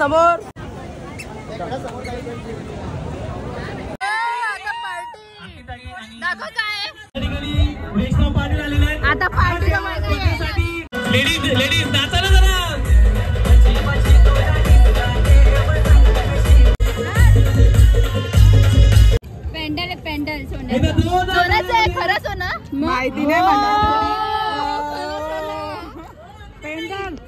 समोर आता party ladies नाचायला जरा पेंडल सोन्याचं आहे खरं सोनं माहिती नाही मला पेंडल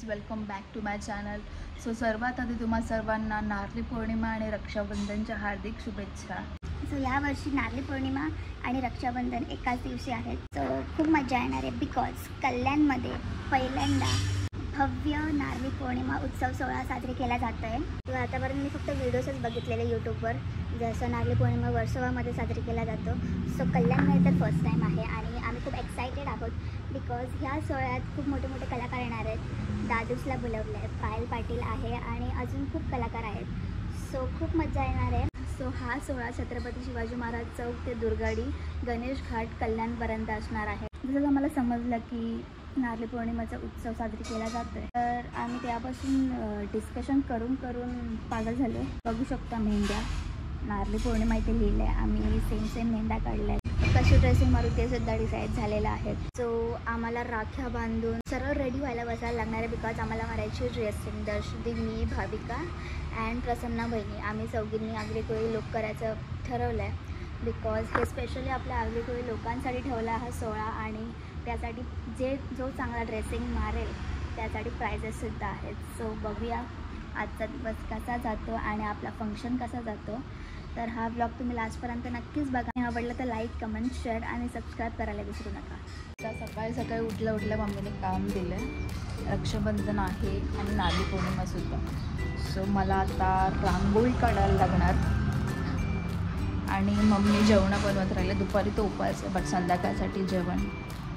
welcome back to my channel. So सर्वात आधी तुम्हा सर्वांना नारळी पौर्णिमा आणि रक्षाबंधनच्या हार्दिक शुभेच्छा. सो यावर्षी नारळी पौर्णिमा आणि रक्षाबंधन एकाच दिवशी आहेत. सो खूप मजा येणार आहे बिकॉज कल्याणमध्ये पहिल्यांदा भव्य नारळी पौर्णिमा उत्सव सोहळा साजरी केला जात आहे. तर आतापर्यंत मी फक्त व्हिडिओजच बघितलेले यूट्यूबवर जसं नारळी पौर्णिमा वर्सोवामध्ये साजरी केला जातो. सो कल्याणमध्ये तर फर्स्ट टाईम आहे आणि आम्ही खूप एक्सायटेड आहोत बिकॉज ह्या सोहळ्यात खूप मोठे मोठे कलाकार येणार आहेत. दादूसला बोलवलं आहे, पायल पाटील आहे आणि अजून खूप कलाकार आहेत. सो खूप मजा येणार आहे. सो हा सोहळा छत्रपती शिवाजी महाराज चौक ते दुर्गाडी गणेश घाट कल्याणपर्यंत असणार आहे. जसं आम्हाला समजलं की नारळी पौर्णिमेचा उत्सव साजरी केला जातो आहे तर आम्ही त्यापासून डिस्कशन करून पागल झालो. बघू शकता मेंढ्या नारळी पौर्णिमा इथे लिहिलं आहे. आम्ही सेम मेंढ्या काढल्या आहेत. कशी ड्रेसिंग मारू ते सुद्धा डिसाईड झालेलं आहे. सो आम्हाला राख्या बांधून सरळ रेडी व्हायला बसायला लागणार आहे बिकॉज आम्हाला करायची ड्रेसिंग. दर्शदी, मी, भाविका अँड प्रसन्ना बहिणी आम्ही चौघींनी आगरी कोळी लोक करायचं ठरवलं आहे बिकॉज हे स्पेशली आपल्या आगरी कोळी लोकांसाठी ठेवला हा सोहळा आणि त्यासाठी जो चांगला ड्रेसिंग मारेल त्यासाठी प्राइजेससुद्धा आहेत. सो बघूया आजचा दिवस कसा जातो आणि आपला फंक्शन कसा जातो. तर हा ब्लॉग तुम्ही लास्टपर्यंत नक्कीच बघा. आवडलं तर लाईक, कमेंट, शेअर आणि सबस्क्राईब करायला विसरू नका. सकाळी उठल्या मम्मीने काम दिलं आहे. रक्षाबंधन आहे आणि नारळी पौर्णिमासुद्धा. सो मला आता रांगोळी काढायला लागणार आणि मम्मी जेवण बनवत राहिले. दुपारी तो उपास आहे बट संध्याकाळसाठी जेवण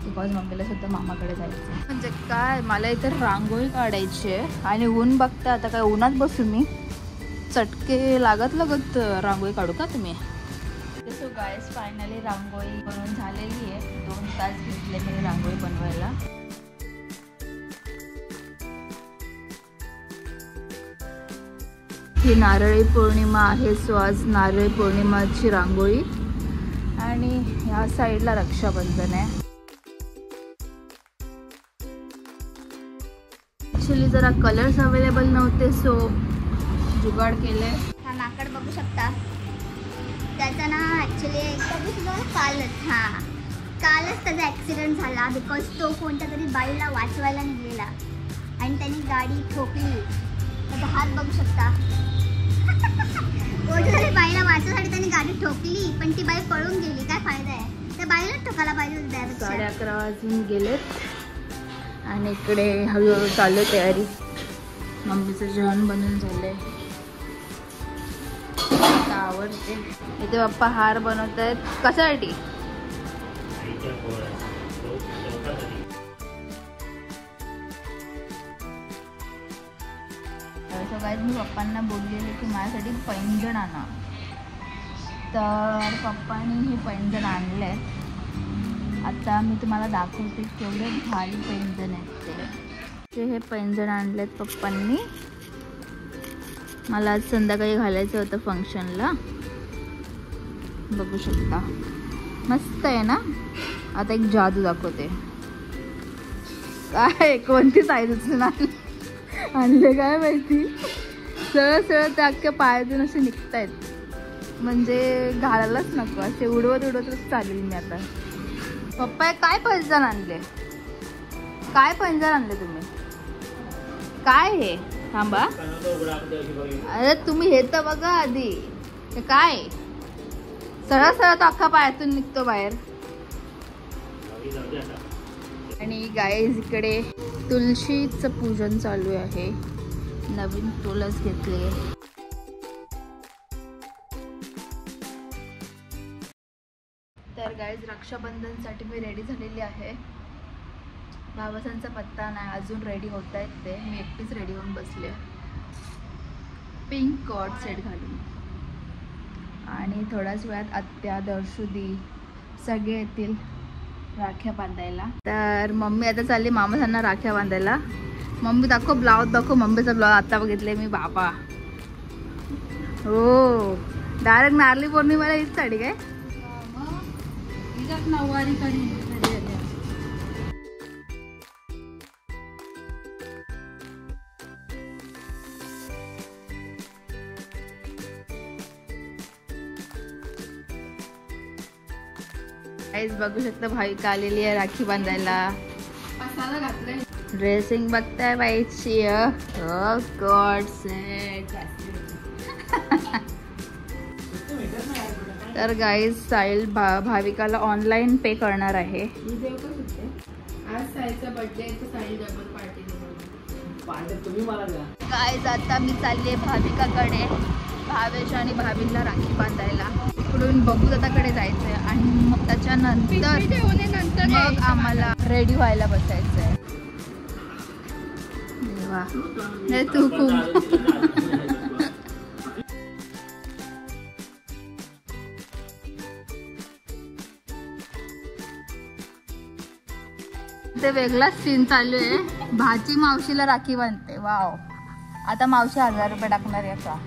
बिकॉज मम्मीला सुद्धा मामाकडे जायचं. म्हणजे काय मला इथे रांगोळी काढायची आहे आणि ऊन बघता आता काय उन्हात बसू मी चटके लागत रांगोळी काढू का तुम्ही. सो गाईस फायनली रांगोळी बनवून झालेली आहे. 2 तास घेतले मी रांगोळी बनवायला. ही नारळी पौर्णिमा आहे. सो आज नारळी पौर्णिमाची रांगोळी आणि ह्या साईडला रक्षाबंधन आहे. ॲक्च्युली जरा कलर्स अवेलेबल नव्हते सो जुगाड केले. हा माकड बघू शकता. त्याचा ना ॲक्च्युली कालच त्याचा ॲक्सिडेंट झाला बिकॉज तो कोणत्या तरी बाईला वाचवायला निघाला आणि त्यांनी गाडी ठोकली. त्याचा हात बघू शकता. कोणत्या तरी बाईला वाचवायसाठी त्यांनी गाडी ठोकली पण ती बाई पळून गेली. काय फायदा आहे त्या बाईलाच ठोकायला पाहिजे. 11:30 वाजून गेलेत आणि इकडे हळूहळू चालू तयारी. मम्मीचं जेवण बनवून झालंय. आवडते. इथे पप्पा हार बनवत आहेत. कशासाठी? सो गाईज मी पप्पांना बोललेले की माझ्यासाठी पैंजण आणा तर पप्पांनी हे पैंजण आणले. आता मी तुम्हाला दाखवते केवढे भारी पैंजण आहेत ते. हे पैंजण आणलेत पप्पांनी. मला आज संध्याकाळी घालायचं होतं फंक्शनला. बघू शकता मस्त आहे ना. आता एक जादू दाखवते. काय कोणती साईज आणले काय माहिती. सरळ त्या अख्ख्या पायातून असे निघतायत म्हणजे घालायलाच नको. असे उडवतच चालेल मी आता. पप्पा काय पैंजण आणले? काय पैंजण आणले तुम्ही? काय हे थांबा. अरे तुम्ही हे तर बघा आधी. हे काय सरळ तो अख्खा पायातून निघतो बाहेर. आणि गाईज इकडे तुळशीचं पूजन चालू आहे. नवीन तुळस घेतली आहे. तर गाईज रक्षाबंधनसाठी मी रेडी झालेली आहे. भावासांचा पत्ता नाही, अजून रेडी होत आहेत ते. मी एकटीच रेडी होऊन बसले, पिंक कॉट सेट घालून. आणि थोड्याच वेळात आत्या, दर्शुदी सगळे येतील राख्या बांधायला. तर मम्मी आता चालली मामासांना राख्या बांधायला. मम्मी दाखव ब्लाऊज, दाखव मम्मीचा ब्लाऊज. आता बघितले मी. बाबा हो, डायरेक्ट नारळी पौर्णिमेला हीच साडी काय? नऊवारी बघू शकता भाविका आलेली आहे राखी बांधायला. ड्रेसिंग बघताय बाईची. ओह गॉड सेट. तर गाईज साहिल भाविकाला ऑनलाईन पे करणार आहे. गाईज आता मी चालली आहे भाविकाकडे. भावेश आणि भाभीला राखी बांधायला. इकडून बघूदादाकडे जायचंय आणि मग त्याच्यानंतर मग आम्हाला रेडी व्हायला बसायचंय. हे तू खूप ते वेगळाच सीन चालू आहे. भाची मावशीला राखी बांधते. वाव. आता मावशी 1000 रुपये टाकणार आहे का?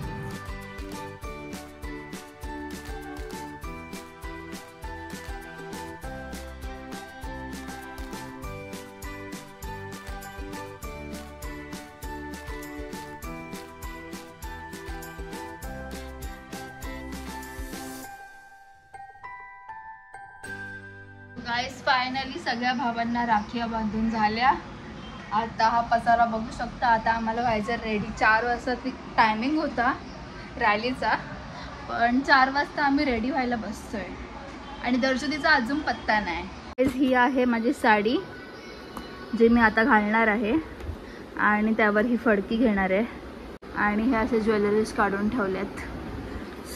गाईस फायनली सगळ्या भावांना राखी बांधून झाल्या. आता हा पसारा बघू शकता. आता आम्हाला व्हायचं रेडी. 4 वाजता टायमिंग होता रॅलीचा, पण 4 वाजता आम्ही रेडी व्हायला बसतोय. आणि दर्शुदीचा अजून पत्ता नाही. ही आहे माझी साडी जी मी आता घालणार आहे आणि त्यावर ही फडकी घेणार आहे. आणि हे असे ज्वेलरीज काढून ठेवल्यात.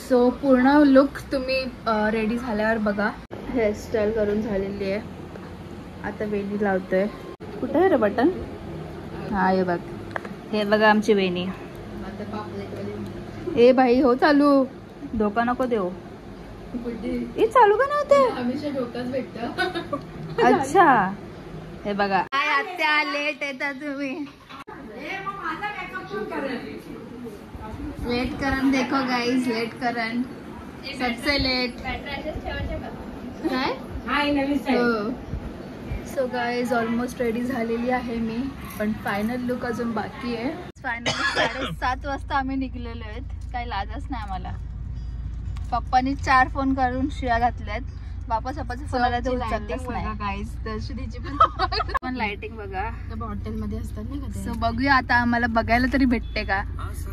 सो पूर्ण लुक तुम्ही रेडी झाल्यावर बघा. हेअरस्टाईल करून झालेली आहे. आता वेणी लावतोय. कुठं आहे रे बटन? हा हे बघ. हे बघा आमची वेणी. ए भाई हो चालू. धोका नको देऊ. हे चालू का नव्हते? अच्छा हे बघा. काय आत्या लेट येता तुम्ही. लेट करन देखो गाइस. लेट करन सबसे लेट. काय? सो गाईज ऑलमोस्ट रेडी झालेली आहे मी, पण फायनल लुक अजून बाकी आहे. फायनली 7:30 वाजता आम्ही निघलेलो आहेत. काही लाजच नाही आम्हाला. पप्पानी 4 फोन करून शिया घातल्यात. बापा सपाचा फोन आला तर उचललाच नाही. गाईज दर्शनीची पण लाइटिंग बघा. हॉटेल मध्ये असतात ना. सो बघूया आता आम्हाला बघायला तरी भेटते का,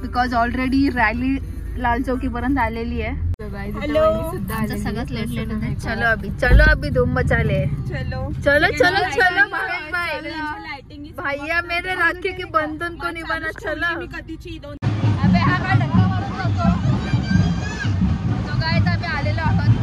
बिकॉज ऑलरेडी रॅली लाल चौकी पर्यंत आलेली आहे. सगळंच लेट लेट होते. चलो अभी धूम मचा ले. चलो चलो चलो चलो भाई. भैया मेरे राखी के बंधन को निभाना. चलो अबे हा काय धक्का मारून नको. तो गाईज आम्ही आलेलो आहोत.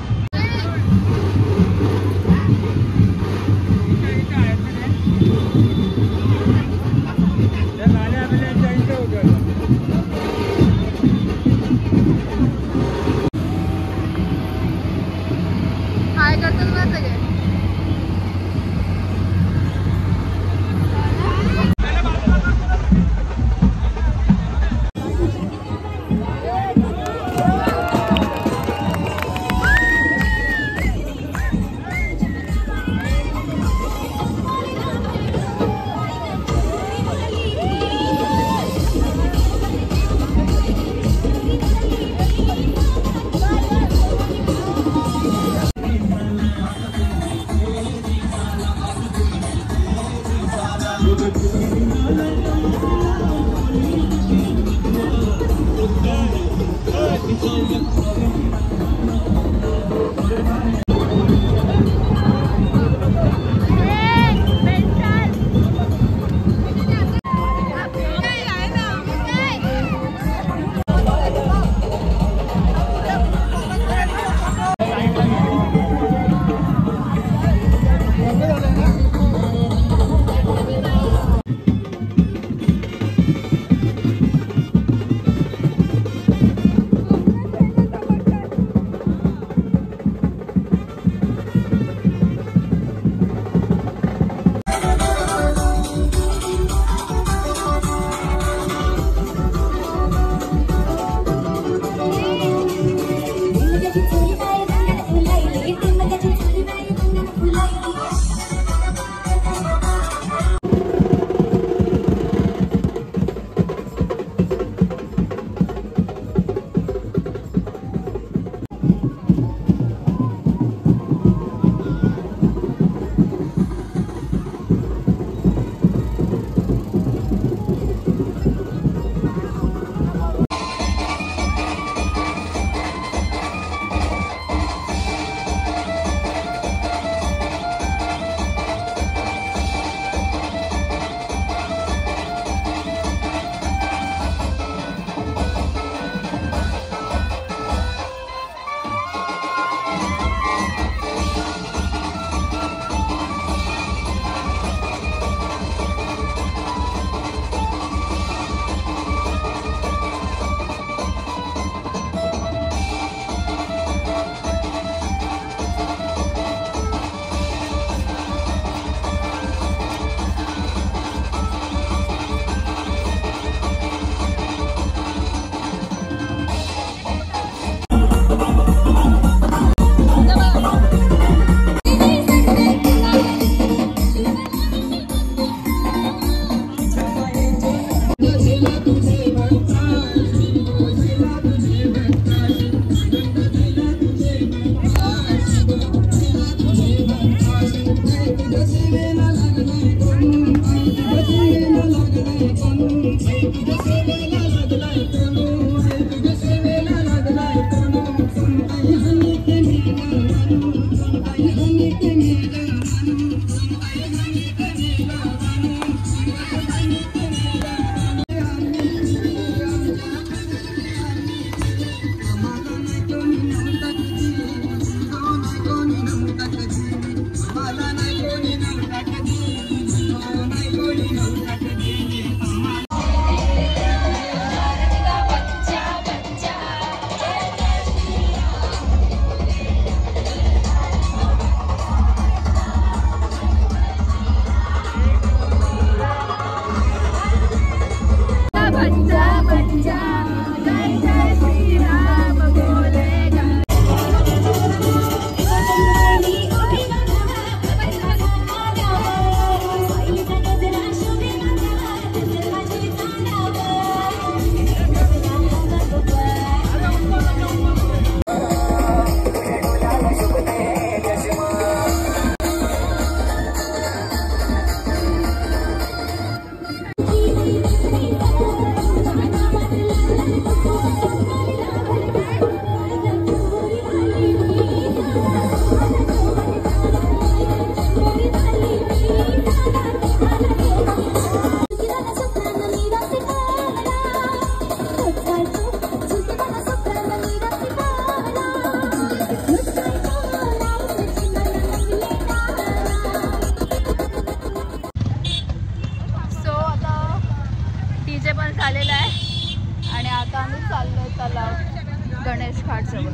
झालेला आहे आणि आता आम्ही चाललोय तलाव गणेश घाट जवळ.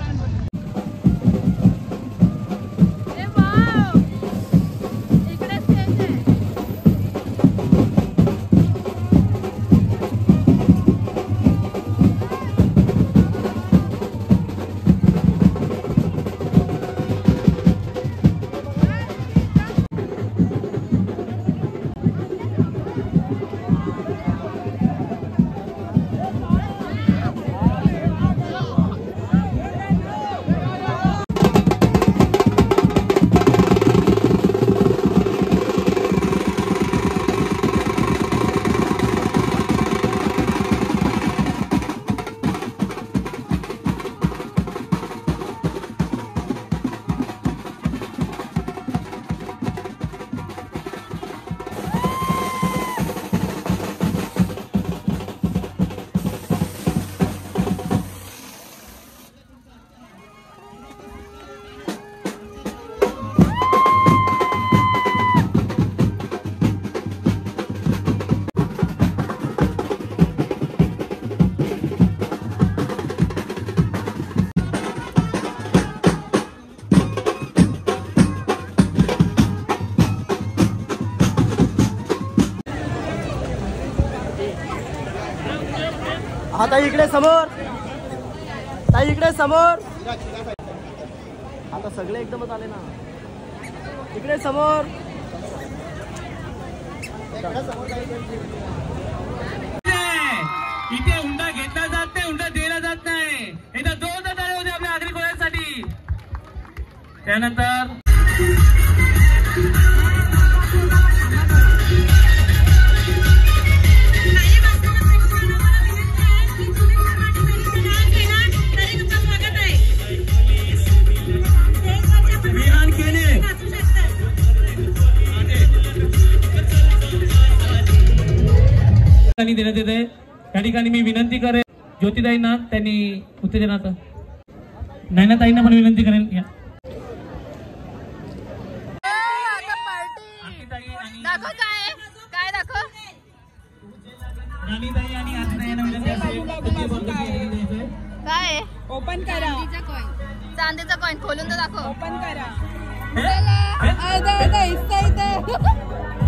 हा ताई इकडे समोर, ताई इकडे समोर. आता सगळे एकदमच आले ना. इकडे समोर. इथे हुंडा घेतला जात नाही, हुंडा दिला जात नाही. एकदा दोन टाळे होते आपल्या नागरिक होण्यासाठी. त्यानंतर देण्यात येत आहे. त्या ठिकाणी मी विनंती करेन ज्योतिताईंना, त्यांनी उत्तेजनाचं नयनाताईंना पण विनंती करेन. दाखव काय दाखव. राणीताई आणि आत्याताईंना विनंती असेल काय ओपन करा. चांदीचा कॉइन खोलून तर दाखव. ओपन करा.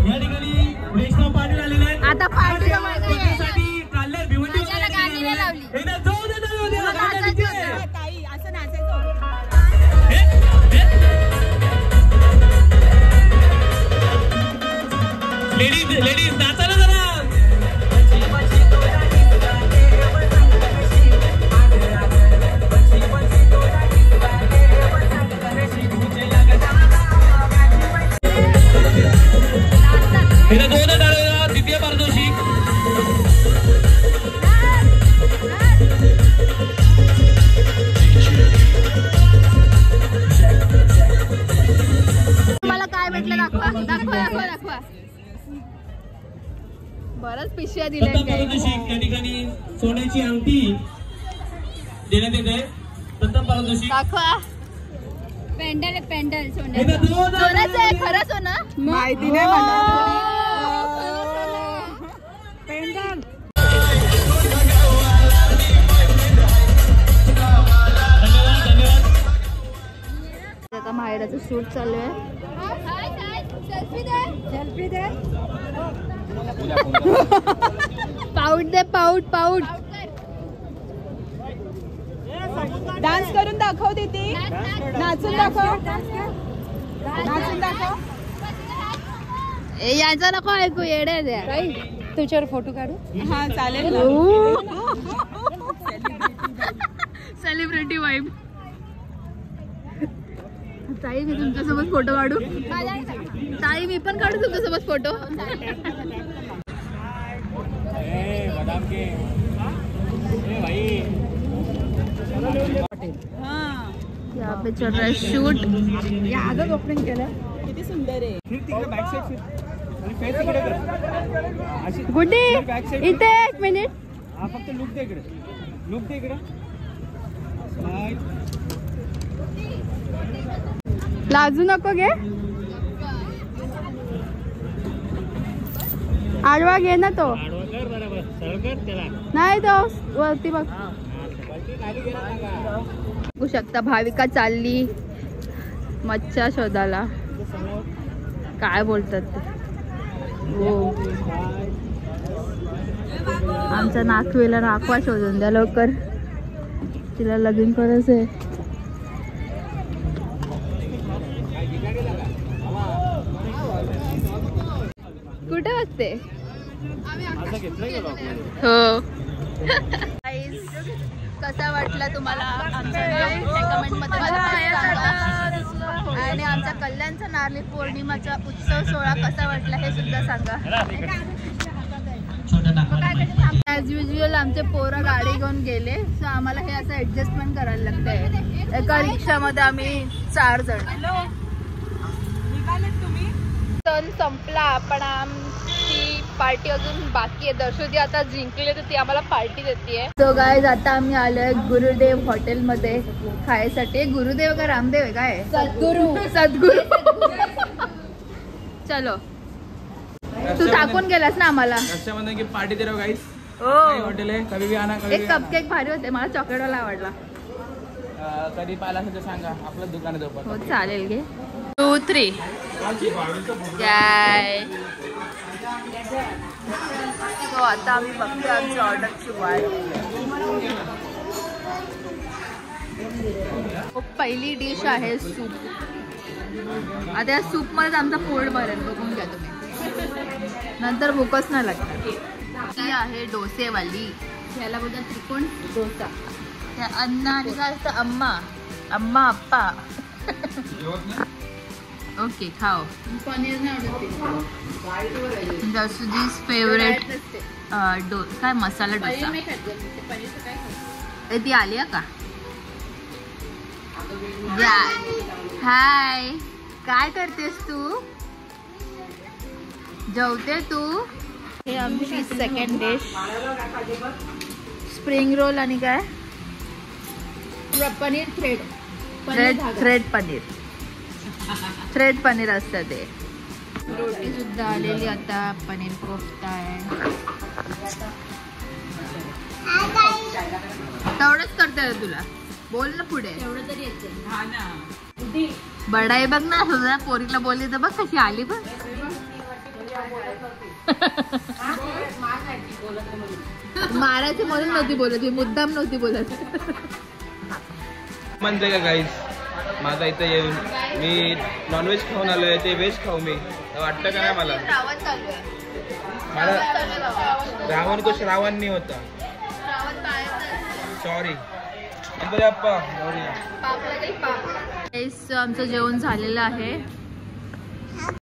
या ठिकाणी वैष्णव पाटील आलेले आहेत. आता पार्टी काढले भिवंडी लावली. एकदा जाऊ दे ताई असं नाचायचं. लेडीज नाचा ना जरा. एकदा दोन बरंच पिशव्या दिल्या प्रथम पारितोषिक या ठिकाणी सोन्याची अंगठी देण्यात येत आहे. प्रथम पारितोषिक दाखवा. पेंडल पेंडल सोन्याचं आहे खरं सोनं माहिती नाही मला. पेंडल आता माहेराचं शूट चालू आहे. सेल्फी दे. पाऊट दे पाऊट पाऊट. डान्स करून दाखव दीदी. नाचून दाखव. नाचून दाखव. ए याचा नको ऐकू येडे द्या. तुझ्यावर फोटो काढू. हा चालेल. Celebrity vibe. ताई मी तुमच्यासोबत फोटो काढू. ताई मी पण काढू तुमच्यासोबत फोटो. यहाँ पे चल रहा है शूट. या आजच ओपनिंग केलं. किती सुंदर आहे. गुड्डी इथे एक मिनिट. हा फक्त लुक दे इकडे. लुक दे इकडे. लाजू नको घे. आडवा घे ना तो. नाही तो वरती बघ. बघू शकता भाविका चालली मच्छा शोधायला. काय बोलतात ते. हो आमच्या नाखवेला नाखवा शोधून द्या लवकर. तिला लगीन करायचंय. कुठे बसते. हो कसा वाटला तुम्हाला आमचा कमेंट मध्ये सांगा. आणि आमच्या कल्याणचा नारळी पौर्णिमाचा उत्सव सोहळा कसा वाटला हे सुद्धा सांगा. ॲज युजल आमचे पोरं गाडी घेऊन गेले सो आम्हाला हे असं ऍडजस्टमेंट करायला लागतंय. एका रिक्षामध्ये आम्ही 4 जण. सण संपला पण आमची पार्टी अजून बाकी आहे. दर्शोदी आता जिंकले तर ती आम्हाला पार्टी देते. सो गाईज आता आम्ही आलोय गुरुदेव हॉटेलमध्ये खायसाठी. गुरुदेव का रामदेव आहे काय. सद्गुरू. चलो तू टाकून गेलास ना आम्हाला. रक्षाबंधन की पार्टी दे रहा गाइस. हो हॉटेल आहे कभी भी आना. एक कपकेक भारी होते. मला चॉकलेटवाला आवडला. कधी पाहिला असेल तर सांगा. आपलं दुकान आहे तो. हो चालेल घे. 2 3 काय. तो आता आम्ही बघतो आमची ऑर्डरची वाट. पहिली डिश आहे सूप. आता या सूप मध्ये आमचा पोट भरेल. बघून घ्या तुम्ही. नंतर भूकच नाही लागणार. ही आहे डोसेवाली. ह्याला बोलतात त्रिकोण डोसा. त्या अण्णा आणि काय असतं अम्मा अम्मा अप्पा. ओके खाओ. पनीर जसुदीज फेवरेट काय मसाला डोसा. ती आली का. हाय काय करतेस तू. जेवते तू. हे आमची सेकंड डिश स्प्रिंग रोल आणि काय पनीर थ्रेड पनीर असतं ते. रोटी सुद्धा आलेली. आता पनीर कोफ्ता आहे. तेवढंच करता तुला. बोल ना पुढे. एवढं तरी येते. बडाई बघ ना तुझ्या पोरीला बोलली तर बघ कशी आली बघ. मारायचे म्हणून नव्हती बोलत. मी मुद्दाम नव्हती बोलत. म्हणते का गाईस माझा इथे येऊन मी नॉनव्हेज खाऊन आलोय. ते व्हेज खाऊ मी वाटतं का नाही मला. मला रावण को श्रावण नाही होता. सॉरी. आमचं जेवण झालेलं आहे.